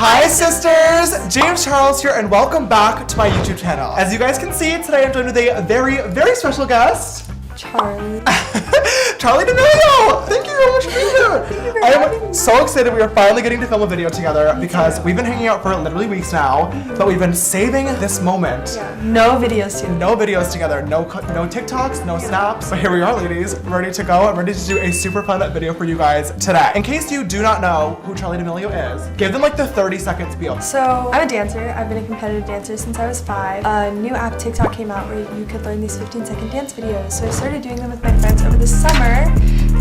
Hi sisters! James Charles here and welcome back to my YouTube channel. As you guys can see, today I'm joined with a very, very special guest. Charli. Charli D'Amelio! Thank you very much for being here. I am so excited we are finally getting to film a video together because we've been hanging out for literally weeks now, but we've been saving this moment. Yeah. No videos together. No videos together, no TikToks, no snaps. But here we are, ladies, ready to go. I'm ready to do a super fun video for you guys today. In case you do not know who Charli D'Amelio is, give them like the 30-second spiel. So, I'm a dancer. I've been a competitive dancer since I was 5. A new app, TikTok, came out where you could learn these 15-second dance videos. So I started doing them with my friends over the summer,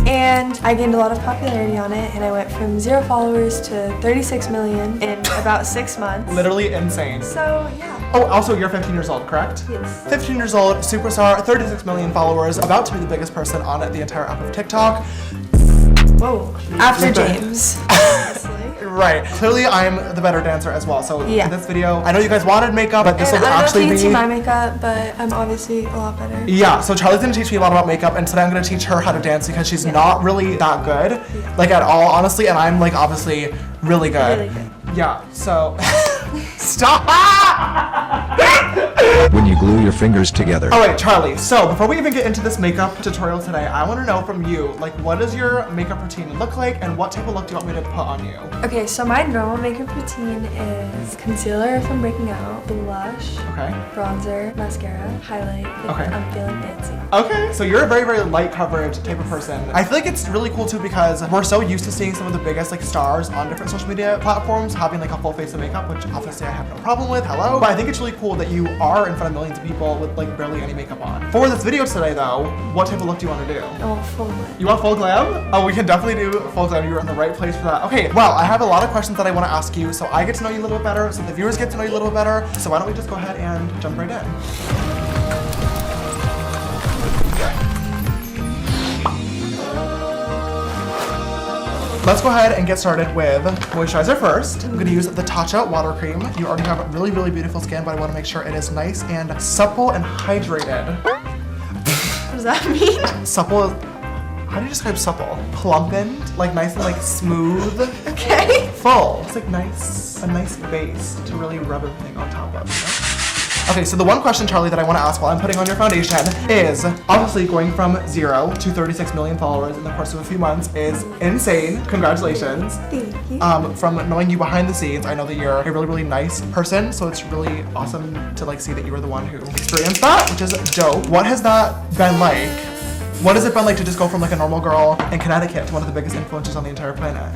and I gained a lot of popularity on it, and I went from 0 followers to 36 million in about 6 months. Literally insane. So, yeah. Oh, also you're 15 years old, correct? Yes. 15 years old, superstar, 36 million followers, about to be the biggest person on the entire app of TikTok. Whoa. After James. Right. Clearly, I'm the better dancer as well. So yeah. In this video, I know you guys wanted makeup, but this will actually be. I'm not teaching my makeup, but I'm obviously a lot better. Yeah. So Charli's gonna teach me a lot about makeup, and today I'm gonna teach her how to dance because she's not really that good, like at all, honestly. And I'm like obviously really good. Really good. Yeah. So stop. When you glue your fingers together. All right, Charli. So before we even get into this makeup tutorial today, I want to know from you, like, what does your makeup routine look like, and what type of look do you want me to put on you? Okay, so my normal makeup routine is concealer if I'm breaking out, blush, Okay. bronzer, mascara, highlight. If Okay. I'm feeling fancy. Okay, so you're a very, very light coverage type of person. I feel like it's really cool too because we're so used to seeing some of the biggest like stars on different social media platforms having like a full face of makeup, which obviously I have no problem with. Hello. But I think it's really cool that you are in front of millions of people with like barely any makeup on. For this video today though, what type of look do you want to do? I want full glam. You want full glam? Oh, we can definitely do full glam. You're in the right place for that. Okay, well, I have a lot of questions that I want to ask you, so I get to know you a little bit better, so the viewers get to know you a little bit better. So why don't we just go ahead and jump right in? Let's go ahead and get started with moisturizer first. I'm gonna use the Tatcha water cream. You already have really, really beautiful skin, but I wanna make sure it is nice and supple and hydrated. What does that mean? Supple, how do you describe supple? Plumpened, like nice and like smooth. Okay. Full, it's like nice, a nice base to really rub everything on top of, you know? Okay, so the one question, Charli, that I want to ask while I'm putting on your foundation is, obviously going from 0 to 36 million followers in the course of a few months is insane. Congratulations. Thank you. From knowing you behind the scenes, I know that you're a really, really nice person, so it's really awesome to like see that you were the one who experienced that, which is dope. What has that been like? What has it been like to just go from like a normal girl in Connecticut to one of the biggest influencers on the entire planet?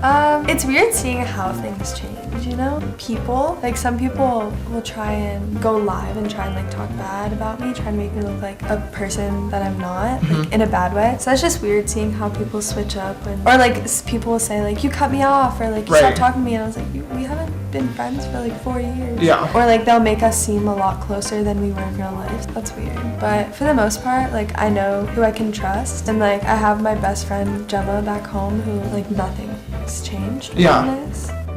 It's weird seeing how things change, you know? People, like some people will try and go live and try and like talk bad about me, try to make me look like a person that I'm not, like in a bad way. So that's just weird seeing how people switch up or like people will say like, you cut me off or like, you stopped talking to me, and I was like, we haven't been friends for like 4 years. Yeah. Or like they'll make us seem a lot closer than we were in real life. That's weird. But for the most part, like I know who I can trust, and like I have my best friend Gemma back home who like nothing's changed. Yeah.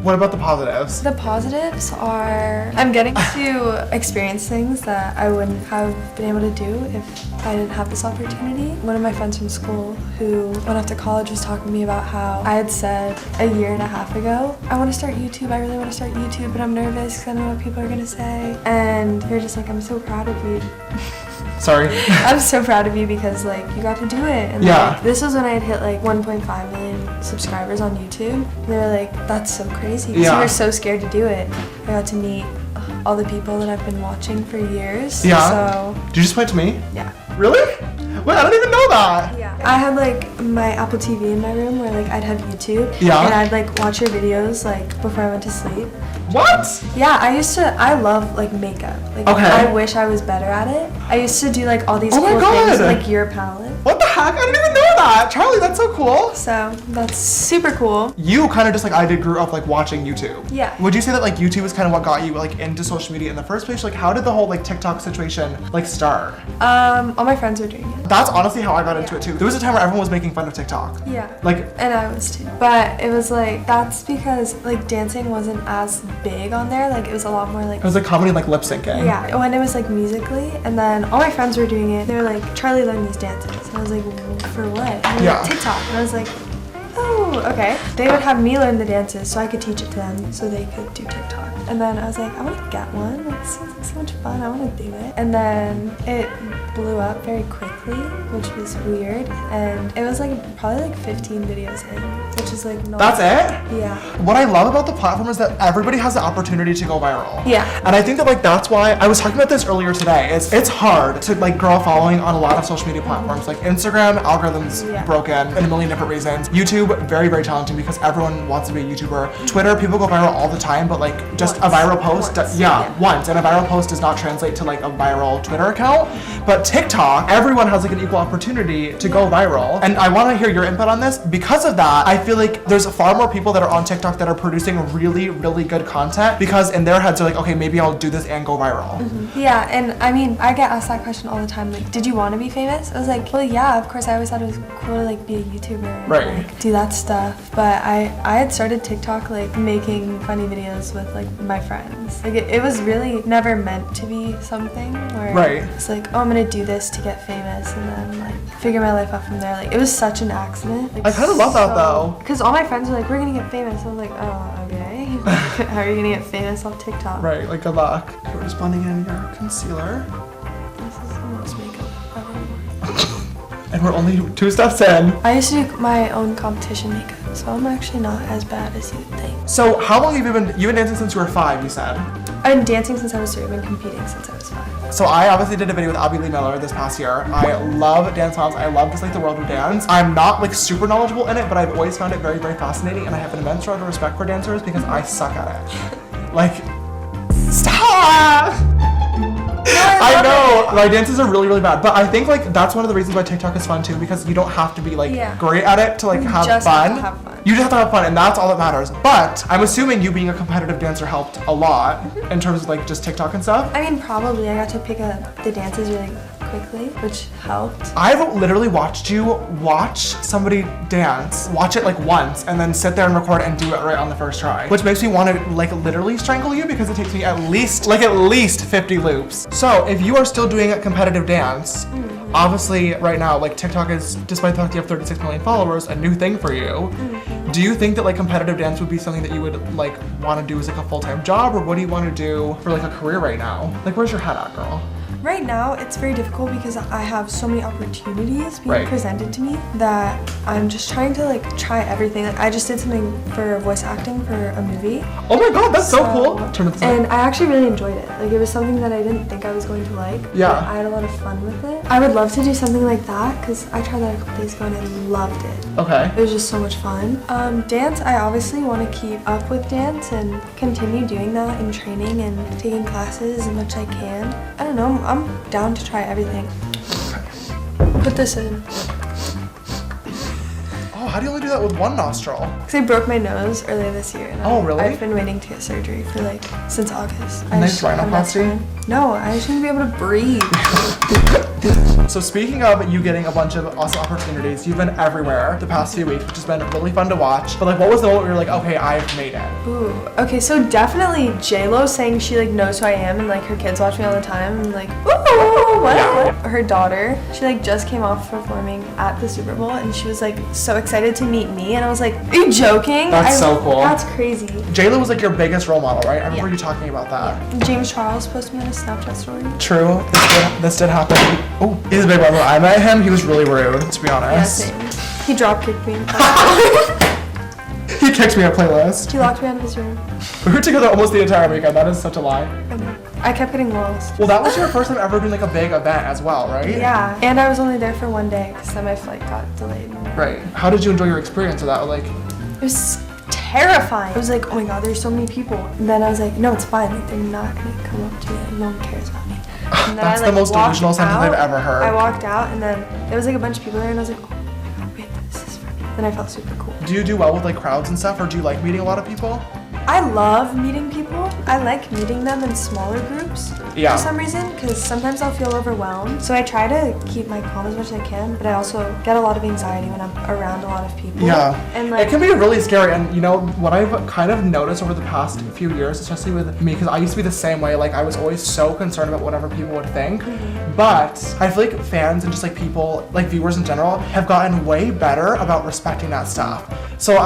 What about the positives? The positives are I'm getting to experience things that I wouldn't have been able to do if I didn't have this opportunity. One of my friends from school who went off to college was talking to me about how I had said a year and a half ago, I want to start YouTube, I really want to start YouTube, but I'm nervous because I know what people are going to say. And you're just like, I'm so proud of you. Sorry. I'm so proud of you because like you got to do it. And like, this was when I had hit like 1.5 million subscribers on YouTube. And they were like, that's so crazy. Because you were so scared to do it. I got to meet all the people that I've been watching for years. Yeah. So. Did you just point to me? Yeah. Really? Wait, I don't even know that. Yeah. I had like my Apple TV in my room where like I'd have YouTube. Yeah. And I'd like watch your videos like before I went to sleep. What? Yeah, I love like makeup. Like I wish I was better at it. I used to do like all these cool things with, like your palette. What the heck? I didn't even know that. Charli, that's so cool. So that's super cool. You kind of just like I did grew up like watching YouTube. Yeah. Would you say that like YouTube is kind of what got you like into social media in the first place? Like how did the whole like TikTok situation like start? All my friends were doing it. That's honestly how I got into it too. There was a time where everyone was making fun of TikTok. Yeah. Like. And I was too. But it was like, that's because like dancing wasn't as big on there. Like it was a lot more like. It was like comedy, like lip syncing. Yeah. When it was like Musical.ly, and then all my friends were doing it. They were like, Charli, learn these dances. And I was like, well, for what? And they were like, TikTok. And I was like, oh, okay. They would have me learn the dances so I could teach it to them so they could do TikTok. And then I was like, I want to get one. Like, this seems like so much fun. I want to do it. And then it blew up very quickly, which was weird. And it was like probably like 15 videos in, which is like not. That's it? Yeah. What I love about the platform is that everybody has the opportunity to go viral. Yeah. And I think that like that's why I was talking about this earlier today. It's hard to like grow a following on a lot of social media platforms. Like Instagram, algorithms broken in a million different reasons. YouTube, very, very challenging because everyone wants to be a YouTuber. Twitter, people go viral all the time, but like just a viral post, once. And a viral post does not translate to like a viral Twitter account. But TikTok, everyone has like an equal opportunity to go viral. And I want to hear your input on this. Because of that, I feel like there's far more people that are on TikTok that are producing really, really good content because in their heads they're like, okay, maybe I'll do this and go viral. Yeah, and I mean, I get asked that question all the time. Like, did you want to be famous? I was like, well, yeah, of course. I always thought it was cool to like be a YouTuber and like do that stuff. But I had started TikTok like making funny videos with like my friends. Like it was really never meant to be something where it's like, oh, I'm gonna do this to get famous and then like figure my life out from there. Like it was such an accident. Like, I kind of love that though. Because all my friends were like, we're gonna get famous. I was like, oh, okay. How are you gonna get famous off TikTok? Right, like good luck. Okay, we're just blending in your concealer. This is the most makeup ever. And we're only 2 steps in. I used to do my own competition makeup, so I'm actually not as bad as you would think. So how long have you've been dancing since you were 5, you said? I've been dancing since I was 3. I've been competing since I was 5. So I obviously did a video with Abby Lee Miller this past year. I love dance moms. I love just like the world of dance. I'm not like super knowledgeable in it, but I've always found it very, very fascinating, and I have an immense amount of respect for dancers because I suck at it. Like, stop! I know, my dances are really, really bad, but I think like that's one of the reasons why TikTok is fun too, because you don't have to be like great at it to like have fun. You just have to have fun, and that's all that matters. But I'm assuming you being a competitive dancer helped a lot in terms of like just TikTok and stuff. I mean, probably. I got to pick up the dances really quickly, which helped. I've literally watched you watch somebody dance, watch it like once, and then sit there and record and do it right on the first try, which makes me want to like literally strangle you because it takes me at least 50 loops. So if you are still doing a competitive dance, obviously right now like TikTok is, despite the fact you have 36 million followers, a new thing for you. Do you think that like competitive dance would be something that you would like want to do as like a full-time job, or what do you want to do for like a career right now? Like where's your head at, girl? Right now, it's very difficult because I have so many opportunities being presented to me that I'm just trying to like try everything. Like I just did something for voice acting for a movie. Oh my god, that's so cool. Turn it and I actually really enjoyed it. Like it was something that I didn't think I was going to like. Yeah. But I had a lot of fun with it. I would love to do something like that because I tried that a couple days ago and I loved it. Okay. It was just so much fun. Dance, I obviously want to keep up with dance and continue doing that and training and taking classes as much as I can. I don't know, I'm down to try everything. Put this in. Oh, how do you only do that with one nostril? Because I broke my nose earlier this year. And really? I've been waiting to get surgery for like, since August. Nice rhinoplasty? No, I just need to be able to breathe. So speaking of you getting a bunch of awesome opportunities, you've been everywhere the past few weeks, which has been really fun to watch. But like, what was the moment where you're like, okay, I've made it? Ooh, okay, so definitely J-Lo saying she like knows who I am and like her kids watch me all the time and like, ooh, what? Yeah. Her daughter, she like just came off performing at the Super Bowl and she was like so excited to meet me and I was like, are you joking? That's so cool. That's crazy. J-Lo was like your biggest role model, right? I remember you talking about that. Yeah. James Charles posted me on a Snapchat story. True, this did happen. Oh, he's a big brother. I met him, he was really rude, to be honest. Yeah, same. He drop kicked me. He kicked me a playlist. He locked me out of his room. We were together almost the entire weekend, that is such a lie. I kept getting lost. Well, that was your first time ever doing like a big event as well, right? Yeah, and I was only there for one day because then my flight got delayed. Right. How did you enjoy your experience of that? Like, it was terrifying. I was like, oh my god, there's so many people. And then I was like, no, it's fine. Like, they're not gonna come up to me. Like, no one cares about me. And then that's the most delusional sentence I've ever heard. I walked out and then there was like a bunch of people there and I was like, oh my god, wait, this is for me. Then I felt super cool. Do you do well with like crowds and stuff, or do you like meeting a lot of people? I love meeting people. I like meeting them in smaller groups Yeah. for some reason, because sometimes I'll feel overwhelmed. So I try to keep my calm as much as I can, but I also get a lot of anxiety when I'm around a lot of people. Yeah. And like, it can be really scary. And you know, what I've kind of noticed over the past few years, especially with me, because I used to be the same way, like I was always so concerned about whatever people would think. But I feel like fans and just like people, like viewers in general, have gotten way better about respecting that stuff. So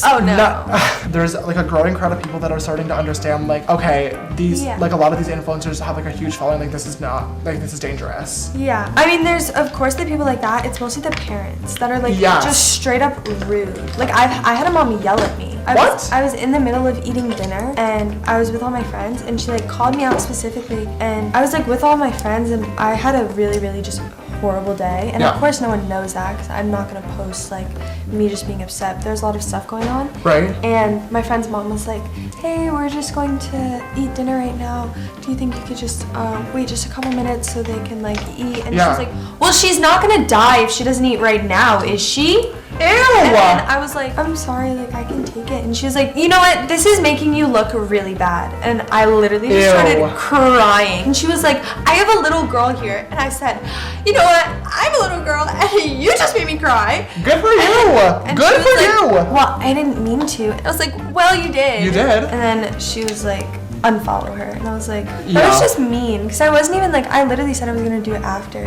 Oh, no. there's like a growing crowd of people that are starting to understand, like, okay, these, Yeah. like a lot of these influencers have like a huge following, like this is not, like this is dangerous. yeah. I mean, there's of course the people like that. It's mostly the parents that are like Yes. just straight up rude. Like I had a mom yell at me. I was in the middle of eating dinner and I was with all my friends and she like called me out specifically, and I was like with all my friends and I had a really, really just horrible day. And Yeah. of course no one knows that because I'm not gonna post like me just being upset. There's a lot of stuff going on. Right. And my friend's mom was like, hey, we're just going to eat dinner right now. Do you think you could just wait just a couple minutes so they can like eat? And Yeah. she was like, well, she's not gonna die if she doesn't eat right now, is she? Ew! And then I was like, I'm sorry, like I can take it. And she was like, you know what? This is making you look really bad. And I literally just started crying. And she was like, I have a little girl here. And I said, you know what? I'm a little girl and you just made me cry. Good for you! And Good she for was like, you! well, I didn't mean to. And I was like, well, you did. You did. And then she was like, unfollow her. And I was like, that Yeah. was just mean. Because I wasn't even like, I literally said I was going to do it after.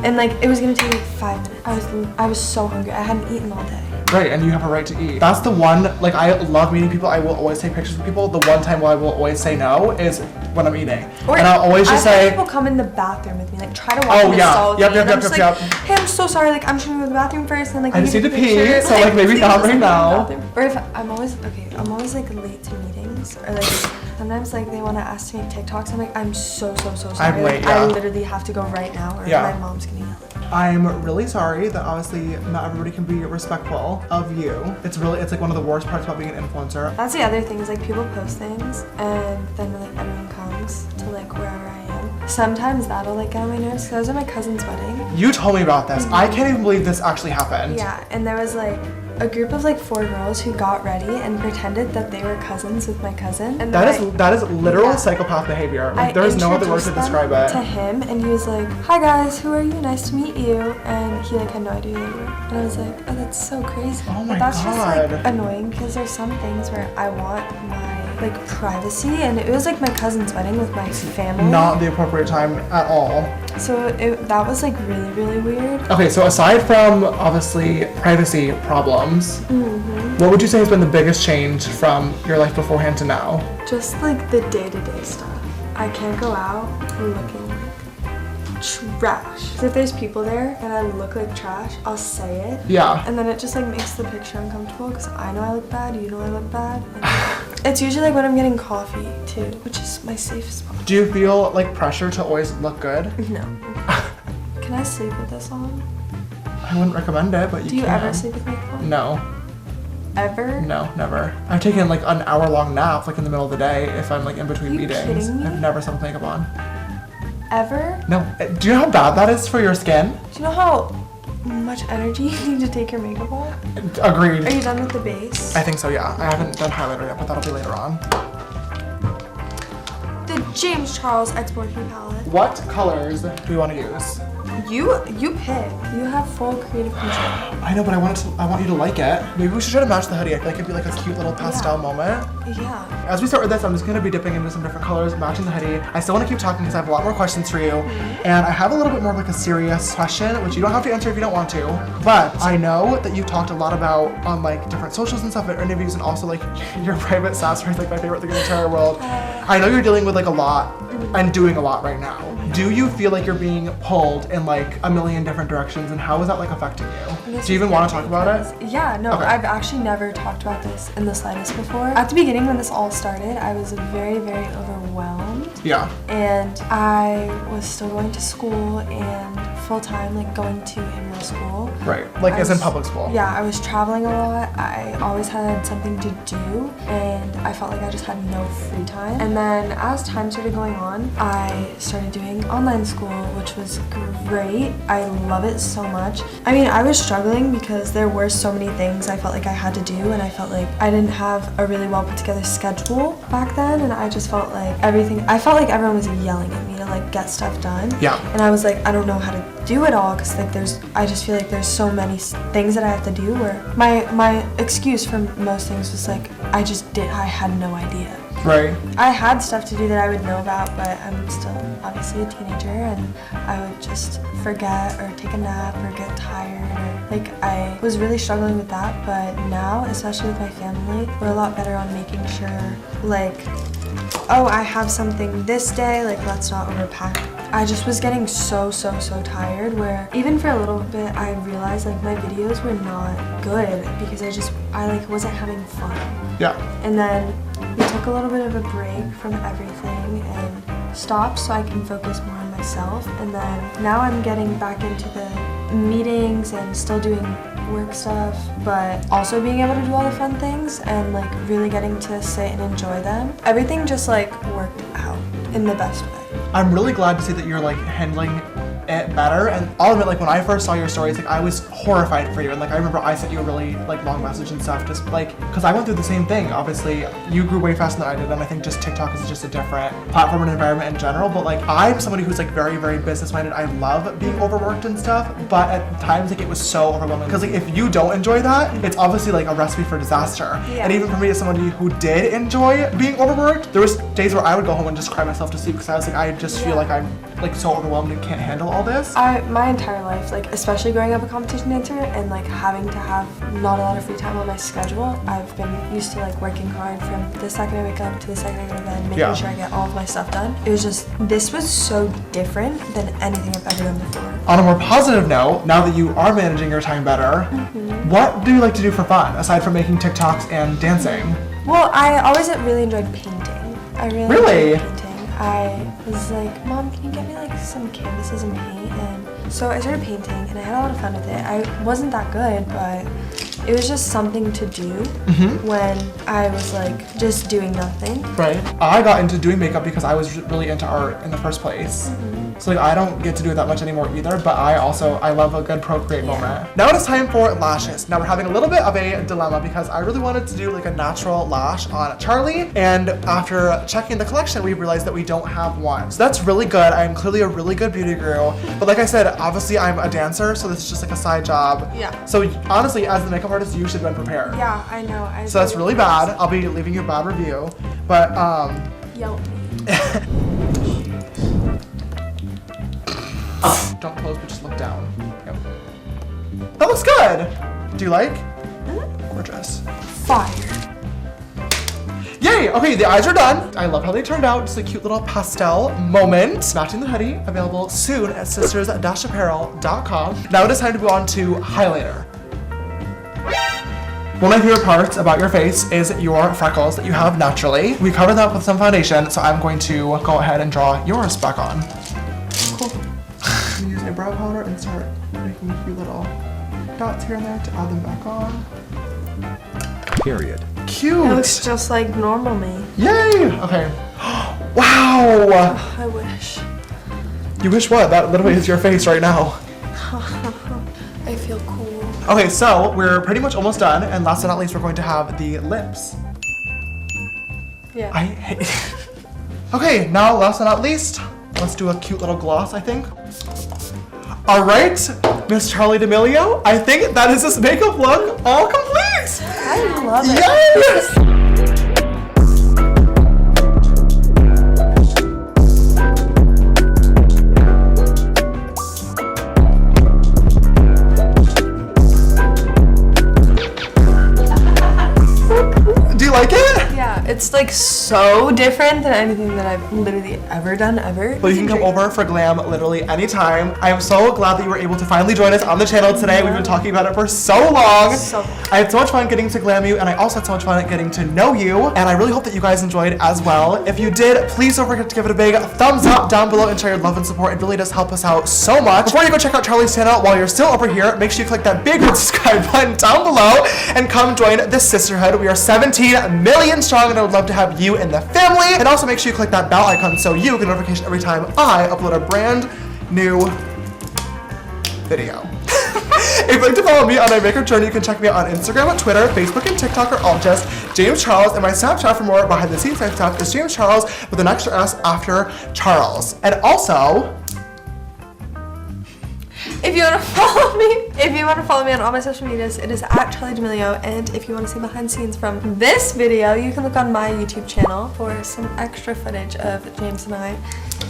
And like, it was going to take like 5 minutes. I was so hungry. I hadn't eaten all day. Right, and you have a right to eat. That's the one, like I love meeting people. I will always take pictures with people. The one time where I will always say no is when I'm eating. Or and I'll always just I've had say, people come in the bathroom with me, like try to walk oh in the yeah, stall with yep, me, and yep, I'm just yep, like, hey, I'm so sorry, like I'm just gonna go to the bathroom first, and like I just we need to take a pee, picture. so like maybe please not just right go to the now. bathroom. Or if I'm always like late to meetings, or like sometimes like they want to ask to make TikToks. I'm like, I'm so sorry. I'm late, Like, I yeah. literally have to go right now, or Yeah. my mom's gonna yell at me. I'm really sorry that obviously not everybody can be respectful of you. It's like one of the worst parts about being an influencer. That's the other thing is like people post things and then like everyone comes to like wherever I am. Sometimes that'll like get on my nerves because I was at my cousin's wedding. You told me about this. I can't even believe this actually happened. Yeah, and there was like a group of like 4 girls who got ready and pretended that they were cousins with my cousin. And That then is literal Yeah. psychopath behavior. I Like, there is no other word to introduced describe them it. to him, and he was like, "Hi guys, who are you? Nice to meet you." And he like had no idea who they were, and I was like, "Oh, that's so crazy." Oh my but that's just like God. annoying because there's some things where I want my like privacy, and it was like my cousin's wedding with my family. Not the appropriate time at all. So that was like really weird. Okay, so aside from obviously privacy problems, what would you say has been the biggest change from your life beforehand to now? Just like the day-to-day stuff. I can't go out looking like trash. 'Cause if there's people there and I look like trash, I'll say it. Yeah. And then it just like makes the picture uncomfortable because I know I look bad, you know I look bad. And it's usually like when I'm getting coffee too, which is my safe spot. Do you feel like pressure to always look good? No. Can I sleep with this on? I wouldn't recommend it, but you Do you can. ever sleep with makeup on? No. Ever? No, never. I've taken like an hour-long nap like in the middle of the day if I'm like in between Are you meetings. kidding me? I've never slept with makeup on. Ever? No. Do you know how bad that is for your skin? Do you know how much energy you need to take your makeup off? Agreed. Are you done with the base? I think so, yeah. I haven't done highlighter yet, but that'll be later on. The James Charles X-Morphe palette. What colors do we want to use? You pick. You have full creative control. I know, but I want you to like it. Maybe we should try to match the hoodie. I feel like it'd be like a cute little pastel Yeah. moment. Yeah. As we start with this, I'm just gonna be dipping into some different colors, matching the hoodie. I still wanna keep talking because I have a lot more questions for you. And I have a little bit more of like a serious question, which you don't have to answer if you don't want to. But I know that you've talked a lot about on like different socials and stuff, and interviews, and also like your private sass is like my favorite thing in the entire world. I know you're dealing with like a lot and doing a lot right now. Do you feel like you're being pulled in like a million different directions, and how is that like affecting you? Do you even want to talk about it? Yeah, no, Okay. I've actually never talked about this in the slightest before. At the beginning when this all started, I was very overwhelmed. Yeah. And I was still going to school and full-time, like going to in-middle school. Right. Like I as in was- public school. Yeah, I was traveling a lot. I always had something to do, and I felt like I just had no free time. And then as time started going on, I started doing online school, which was great. I love it so much. I mean, I was struggling because there were so many things I felt like I had to do, and I felt like I didn't have a really well put together schedule back then, and I just felt like I felt like everyone was yelling at me to like get stuff done. Yeah. And I was like, I don't know how to do it all, because like I just feel like there's so many things that I have to do, where my excuse for most things was like, I had no idea. Right. I had stuff to do that I would know about, but I'm still obviously a teenager, and I would just forget or take a nap or get tired, or like I was really struggling with that. But now, especially with my family, we're a lot better on making sure, like, oh, I have something this day, like let's not overpack. I just was getting so tired, where even for a little bit I realized like my videos were not good because I like wasn't having fun. Yeah. And then we took a little bit of a break from everything and stopped so I can focus more on myself. And then now I'm getting back into the meetings and still doing work stuff, but also being able to do all the fun things and like really getting to sit and enjoy them. Everything just like worked out in the best way. I'm really glad to see that you're like handling it better, and I'll admit, like when I first saw your stories, like I was horrified for you, and like I remember I sent you a really like long message and stuff, just like because I went through the same thing. Obviously you grew way faster than I did, and I think just TikTok is just a different platform and environment in general, but like I'm somebody who's like very business minded. I love being overworked and stuff, but at times like it was so overwhelming, because like if you don't enjoy that, it's obviously like a recipe for disaster. Yeah. And even for me, as somebody who did enjoy being overworked, there was days where I would go home and just cry myself to sleep, because I was like, I just feel like I'm like so overwhelmed and can't handle all this. My entire life, like especially growing up a competition dancer and like having to have not a lot of free time on my schedule, I've been used to like working hard from the second I wake up to the second I go to bed, making sure I get all of my stuff done. It was just, this was so different than anything I've ever done before. On a more positive note, now that you are managing your time better, what do you like to do for fun aside from making TikToks and dancing? Well, I always really enjoyed painting. I really enjoyed painting. I was like, Mom, can you get me like some canvases and paint? And so I started painting, and I had a lot of fun with it. I wasn't that good, but it was just something to do when I was like just doing nothing. Right. I got into doing makeup because I was really into art in the first place. So like I don't get to do it that much anymore either, but I love a good Procreate moment. Now it is time for lashes. Now we're having a little bit of a dilemma, because I really wanted to do like a natural lash on Charli, and after checking the collection, we realized that we don't have one. So that's really good. I'm clearly a really good beauty guru, but like I said, obviously I'm a dancer, so this is just like a side job. Yeah. So honestly, as the makeup artist, you should have been prepared. Yeah, I know. So that's really bad. I'll be leaving you a bad review, but Yell at me. don't close, but just look down. Yep. That looks good. Do you like? Gorgeous. Fire. Yay! Okay, the eyes are done. I love how they turned out. Just a cute little pastel moment. Matching the hoodie, available soon at sisters-apparel.com. Now it is time to go on to highlighter. One of my favorite parts about your face is your freckles that you have naturally. We covered that with some foundation, so I'm going to go ahead and draw yours back on. Cool. I'm gonna use my brow powder and start making a few little dots here and there to add them back on. Period. Cute. It looks just like normal me. Yay! Okay. Wow! I wish. You wish what? That literally is your face right now. I feel cool. Okay, so we're pretty much almost done, and last but not least, we're going to have the lips. Yeah. I hate. Okay, now last but not least, let's do a cute little gloss, I think. All right, Miss Charli D'Amelio, I think that is this makeup look all complete. I love it. Yes! Do you like it? Yeah, it's like so different than anything that I've literally ever done ever. Well, you can come over for glam literally anytime. I am so glad that you were able to finally join us on the channel today. We've been talking about it for so long. I had so much fun getting to glam you, and I also had so much fun getting to know you, and I really hope that you guys enjoyed as well. If you did, please don't forget to give it a big thumbs up down below and share your love and support. It really does help us out so much. Before you go check out Charli's channel, while you're still over here, make sure you click that big red subscribe button down below and come join the sisterhood. We are 17 million strong, and I would love to have you in the family. And also make sure you click that bell icon so you get a notification every time I upload a brand new video. If you'd like to follow me on my makeup journey, you can check me out on Instagram, Twitter, Facebook, and TikTok, or all just James Charles. And my Snapchat for more behind the scenes stuff is James Charles with an extra S after Charles. And also, if you want to follow me on all my social medias, it is at Charli D'Amelio. And if you want to see behind the scenes from this video, you can look on my YouTube channel for some extra footage of James and I.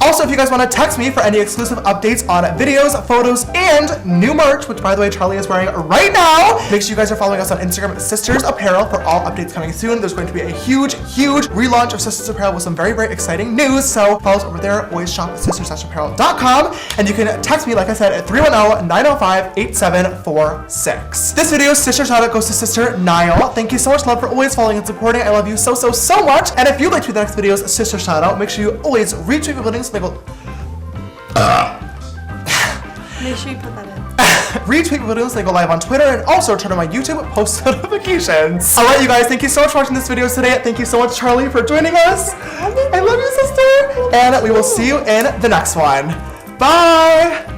Also, if you guys want to text me for any exclusive updates on videos, photos, and new merch, which by the way, Charli is wearing right now, make sure you guys are following us on Instagram at Sisters Apparel for all updates coming soon. There's going to be a huge relaunch of Sisters Apparel with some very, very exciting news. So follow us over there. Always shop at sisters-apparel.com. And you can text me, like I said, at 310-905-8746. This video's sister shout out goes to Sister Niall. Thank you so much, love, for always following and supporting. I love you so much. And if you'd like to be the next video's sister shout out, make sure you always retweet my buildings. Make sure you put that in. Retweet videos, they go live on Twitter, and also turn on my YouTube post notifications. Alright, you guys, thank you so much for watching this video today. Thank you so much, Charli, for joining us. I love you, sister. And we will see you in the next one. Bye.